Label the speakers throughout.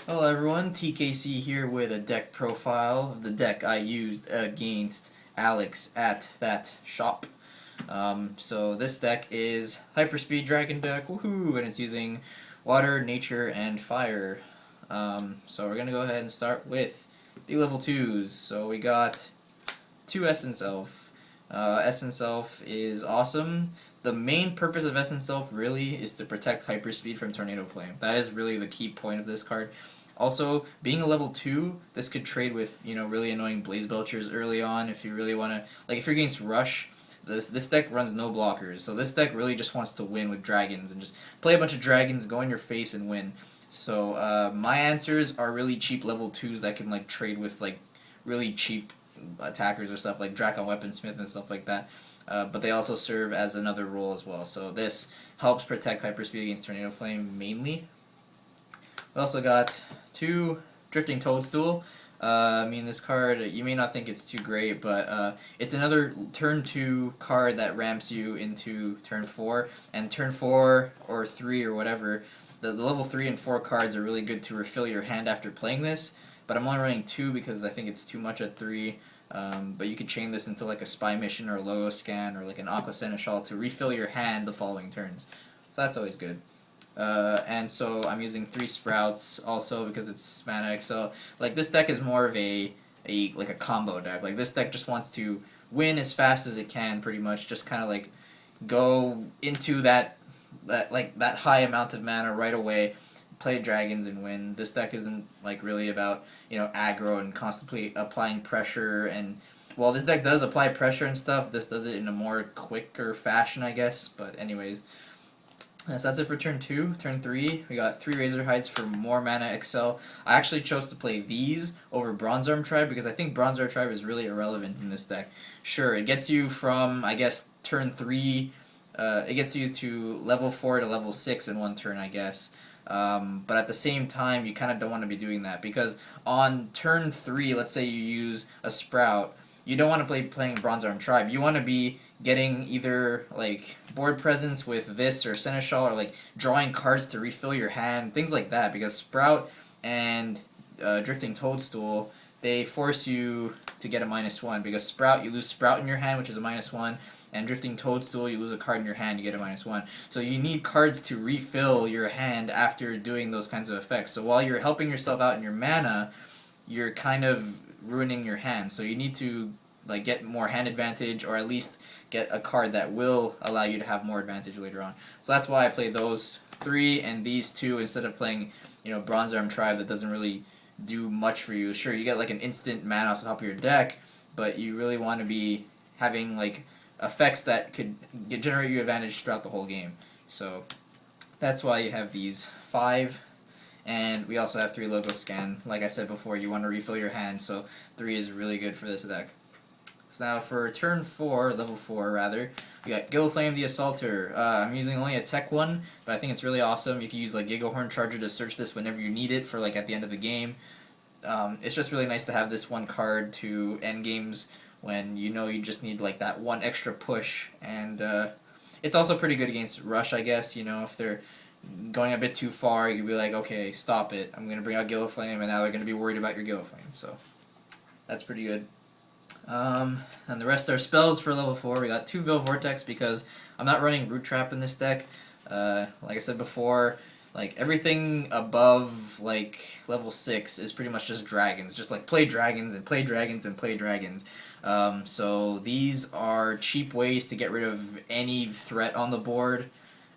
Speaker 1: Hello everyone, TKC here with a deck profile of the deck I used against Alex at that shop. So this deck is Hyperspeed Dragon deck, woohoo, and it's using Water, Nature, and Fire. So we're gonna go ahead and start with the level 2s. So we got 2 Essence Elf. Essence Elf is awesome. The main purpose of Essence Elf really is to protect Hyperspeed from Tornado Flame. That is really the key point of this card. Also, being a level 2, this could trade with, really annoying Blaze Belchers early on if you really want to... Like, if you're against Rush, this deck runs no blockers. So this deck really just wants to win with dragons and just play a bunch of dragons, go in your face, and win. So my answers are really cheap level 2s that can, like, trade with, like, really cheap attackers or stuff like Draco Weaponsmith and stuff like that. But they also serve as another role as well. So this helps protect Hyperspeed against Tornado Flame mainly. We also got 2 Drifting Toadstool. This card, you may not think it's too great, but it's another turn 2 card that ramps you into turn 4. And turn 4 or 3 or whatever, the level 3 and 4 cards are really good to refill your hand after playing this. But I'm only running 2 because I think it's too much at 3. But you could chain this into like a Spy Mission or a Logo Scan or like an Aqua Seneschal to refill your hand the following turns. So that's always good. And so I'm using 3 Sprouts also because it's mana XL. Like this deck is more of a combo deck. Like this deck just wants to win as fast as it can, pretty much. Just kind of like go into that high amount of mana right away, play dragons and win. This deck isn't like really about aggro and constantly applying pressure. And while this deck does apply pressure and stuff, this does it in a more quicker fashion, I guess. But anyways. So that's it for turn 2. Turn 3, we got 3 Razorhides for more mana XL. I actually chose to play these over Bronze Arm Tribe because I think Bronze Arm Tribe is really irrelevant in this deck. Sure, it gets you from, I guess, turn 3, it gets you to level 4 to level 6 in one turn, I guess. But at the same time, you kind of don't want to be doing that because on turn 3, let's say you use a Sprout, you don't want to be playing Bronze Arm Tribe. You want to be getting either like board presence with this or Seneschal or like drawing cards to refill your hand, things like that, because Sprout and Drifting Toadstool, they force you to get a -1 because Sprout, you lose Sprout in your hand, which is a -1, and Drifting Toadstool, you lose a card in your hand, you get a -1. So you need cards to refill your hand after doing those kinds of effects. So while you're helping yourself out in your mana, you're kind of ruining your hand. So you need to like get more hand advantage, or at least get a card that will allow you to have more advantage later on. So that's why I played those 3 and these 2 instead of playing, Bronze Arm Tribe that doesn't really do much for you. Sure, you get like an instant mana off the top of your deck, but you really want to be having like effects that could generate you advantage throughout the whole game. So that's why you have these 5. And we also have 3 Logo Scan. Like I said before, you want to refill your hand, so 3 is really good for this deck. So now for turn 4, level 4 rather, we got Gilaflame the Assaulter. I'm using only a tech one, but I think it's really awesome. You can use like Gigahorn Charger to search this whenever you need it for like at the end of the game. It's just really nice to have this one card to end games when you just need like that one extra push. And it's also pretty good against Rush, I guess. If they're going a bit too far, you can be like, okay, stop it. I'm going to bring out Gilaflame, and now they're going to be worried about your Gilaflame. So that's pretty good. And the rest are spells for level 4. We got 2 Veil Vortex because I'm not running Root Trap in this deck. Like I said before, like everything above like level 6 is pretty much just dragons. Just like play dragons and play dragons and play dragons. So these are cheap ways to get rid of any threat on the board.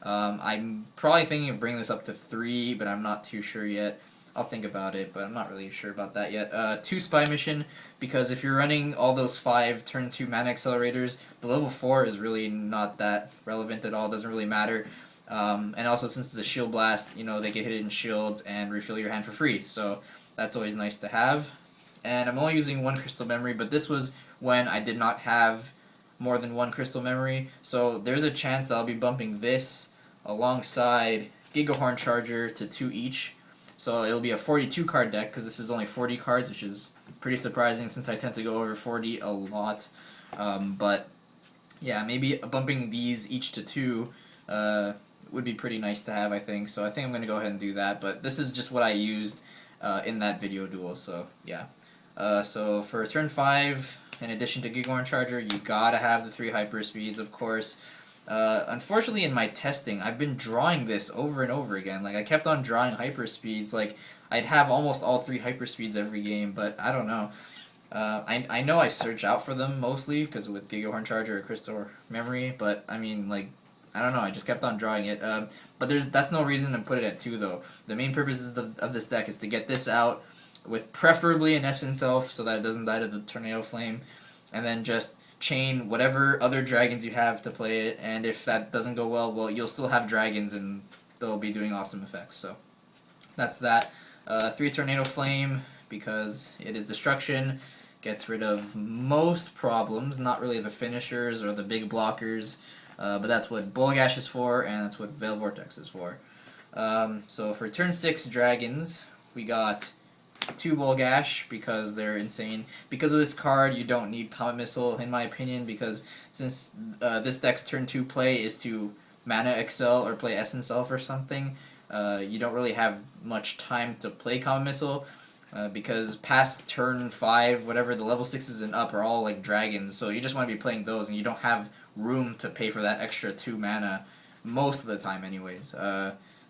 Speaker 1: I'm probably thinking of bringing this up to 3, but I'm not too sure yet. I'll think about it, but I'm not really sure about that yet. 2 Spy Mission, because if you're running all those 5 turn 2 mana accelerators, the level 4 is really not that relevant at all, doesn't really matter. And also since it's a Shield Blast, they get hit in shields and refill your hand for free, so that's always nice to have. And I'm only using 1 Crystal Memory, but this was when I did not have more than 1 Crystal Memory, so there's a chance that I'll be bumping this alongside Gigahorn Charger to 2 each. So it'll be a 42 card deck because this is only 40 cards, which is pretty surprising since I tend to go over 40 a lot. But yeah, maybe bumping these each to 2 would be pretty nice to have, I think. So I think I'm going to go ahead and do that. But this is just what I used in that video duel. So yeah. So for turn 5, in addition to Gigahorn Charger, you gotta have the 3 Hyperspeeds, of course. Unfortunately, in my testing, I've been drawing this over and over again. Like, I kept on drawing Hyperspeeds. Like, I'd have almost all 3 Hyperspeeds every game, but I don't know. I know I search out for them mostly, because with Gigahorn Charger or Crystal Memory, but I mean, like, I don't know, I just kept on drawing it. But that's no reason to put it at 2, though. The main purpose of this deck is to get this out, with preferably an Essence Elf, so that it doesn't die to the Tornado Flame, and then just chain whatever other dragons you have to play it, and if that doesn't go well, you'll still have dragons, and they'll be doing awesome effects. So that's that. 3 Tornado Flame, because it is destruction, gets rid of most problems, not really the finishers or the big blockers, but that's what Bolgash is for, and that's what Veil Vortex is for. So for turn 6 dragons, we got 2 Bolgash, because they're insane. Because of this card, you don't need Comet Missile, in my opinion, because since this deck's turn 2 play is to Mana Excel or play Essence Elf or something, you don't really have much time to play Comet Missile, because past turn 5, whatever, the level 6s and up are all like dragons, so you just want to be playing those, and you don't have room to pay for that extra 2 mana, most of the time anyways.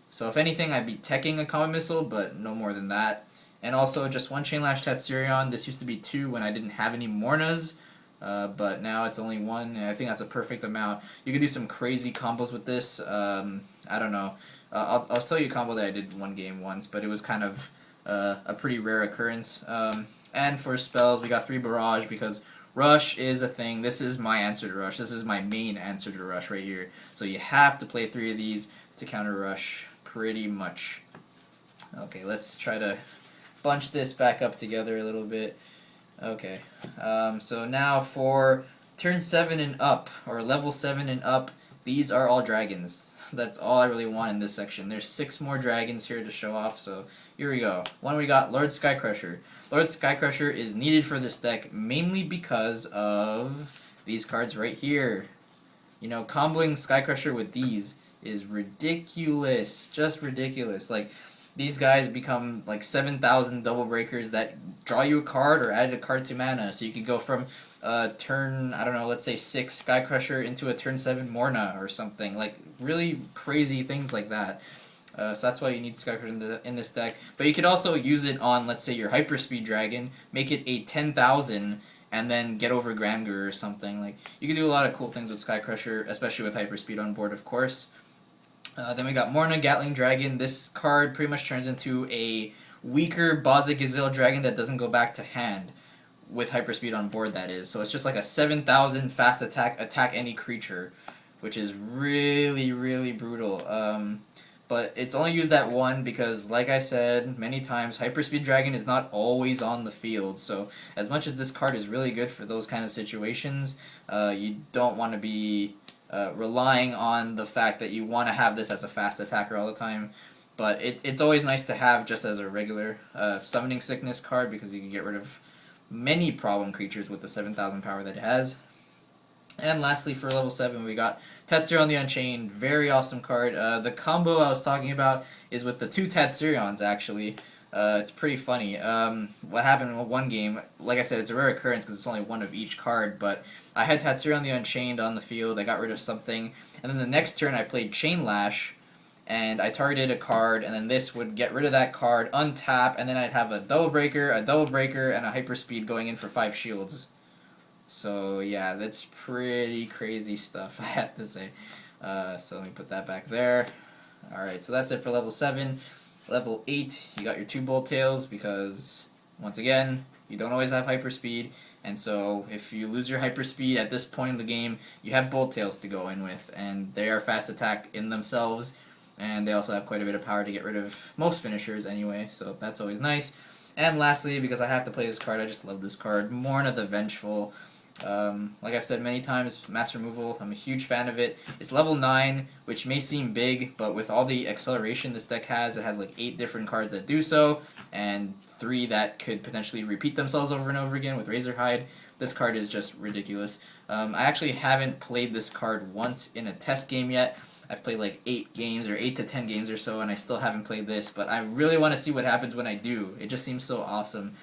Speaker 1: So if anything, I'd be teching a Comet Missile, but no more than that. And also just 1 Chain-Lash Tatsurion. This used to be 2 when I didn't have any Moornas, but now it's only 1, and I think that's a perfect amount. You could do some crazy combos with this. I don't know. I'll tell you a combo that I did one game once, but it was kind of a pretty rare occurrence. And for spells, we got 3 Barrage, because Rush is a thing. This is my answer to Rush. This is my main answer to Rush right here. So you have to play 3 of these to counter Rush, pretty much. Okay, let's try to bunch this back up together a little bit. Okay, so now for turn 7 and up, or level 7 and up, these are all dragons. That's all I really want in this section. There's 6 more dragons here to show off, so here we go. One, we got Lord Skycrusher. Lord Skycrusher is needed for this deck mainly because of these cards right here. You know, comboing Skycrusher with these is ridiculous, just ridiculous. Like, these guys become like 7,000 double breakers that draw you a card or add a card to mana. So you could go from turn, I don't know, let's say 6 Skycrusher into a turn 7 Moorna or something. Like, really crazy things like that. So that's why you need Skycrusher in this deck. But you could also use it on, let's say, your Hyperspeed Dragon, make it a 10,000, and then get over Gramgur or something. Like, you can do a lot of cool things with Skycrusher, especially with Hyperspeed on board, of course. Then we got Moorna, Gatling Dragon. This card pretty much turns into a weaker Bozza Gazelle Dragon that doesn't go back to hand, with Hyperspeed on board, that is. So it's just like a 7,000 fast attack any creature, which is really, really brutal. But it's only used at 1 because, like I said many times, Hyperspeed Dragon is not always on the field. So as much as this card is really good for those kind of situations, you don't want to be relying on the fact that you want to have this as a fast attacker all the time. But it's always nice to have just as a regular Summoning Sickness card, because you can get rid of many problem creatures with the 7,000 power that it has. And lastly, for level 7, we got Tatsurion the Unchained. Very awesome card. The combo I was talking about is with the 2 Tatsurions, actually. It's pretty funny. What happened in one game, like I said, it's a rare occurrence because it's only 1 of each card, but I had Tatsurion the Unchained on the field, I got rid of something, and then the next turn I played Chain-Lash, and I targeted a card, and then this would get rid of that card, untap, and then I'd have a Double Breaker, and a Hyperspeed going in for 5 shields. So yeah, that's pretty crazy stuff, I have to say. So let me put that back there. Alright, so that's it for level 7. Level 8, you got your 2 Bolt Tails, because, once again, you don't always have Hyperspeed, and so if you lose your Hyperspeed at this point in the game, you have Bolt Tails to go in with, and they are fast attack in themselves, and they also have quite a bit of power to get rid of most finishers anyway, so that's always nice. And lastly, because I have to play this card, I just love this card, Moorna the Vengeful. Like I've said many times, Mass Removal, I'm a huge fan of it. It's level 9, which may seem big, but with all the acceleration this deck has, it has like 8 different cards that do so, and 3 that could potentially repeat themselves over and over again with Razorhide. This card is just ridiculous. I actually haven't played this card once in a test game yet. I've played like 8 games or 8 to 10 games or so, and I still haven't played this, but I really want to see what happens when I do. It just seems so awesome.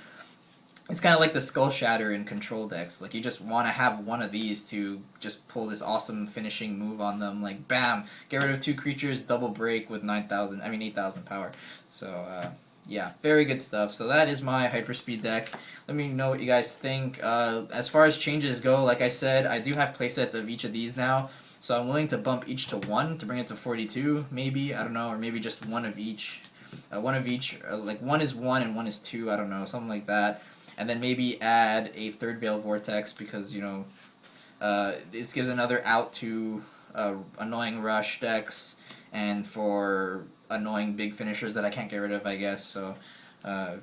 Speaker 1: It's kind of like the Skull Shatter in control decks. Like, you just want to have one of these to just pull this awesome finishing move on them. Like, bam, get rid of 2 creatures, double break with 8,000 power. So, yeah, very good stuff. So that is my Hyperspeed deck. Let me know what you guys think. As far as changes go, like I said, I do have playsets of each of these now. So I'm willing to bump each to 1 to bring it to 42, maybe. I don't know, or maybe just one of each. Like 1 is 1 and 1 is 2, I don't know, something like that. And then maybe add a 3rd Veil Vortex because, you know, this gives another out to annoying rush decks and for annoying big finishers that I can't get rid of, I guess. So,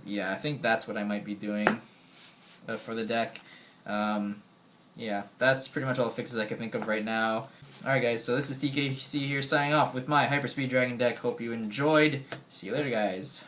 Speaker 1: yeah, I think that's what I might be doing for the deck. Yeah, that's pretty much all the fixes I can think of right now. Alright guys, so this is TKC here signing off with my Hyperspeed Dragon deck. Hope you enjoyed. See you later, guys.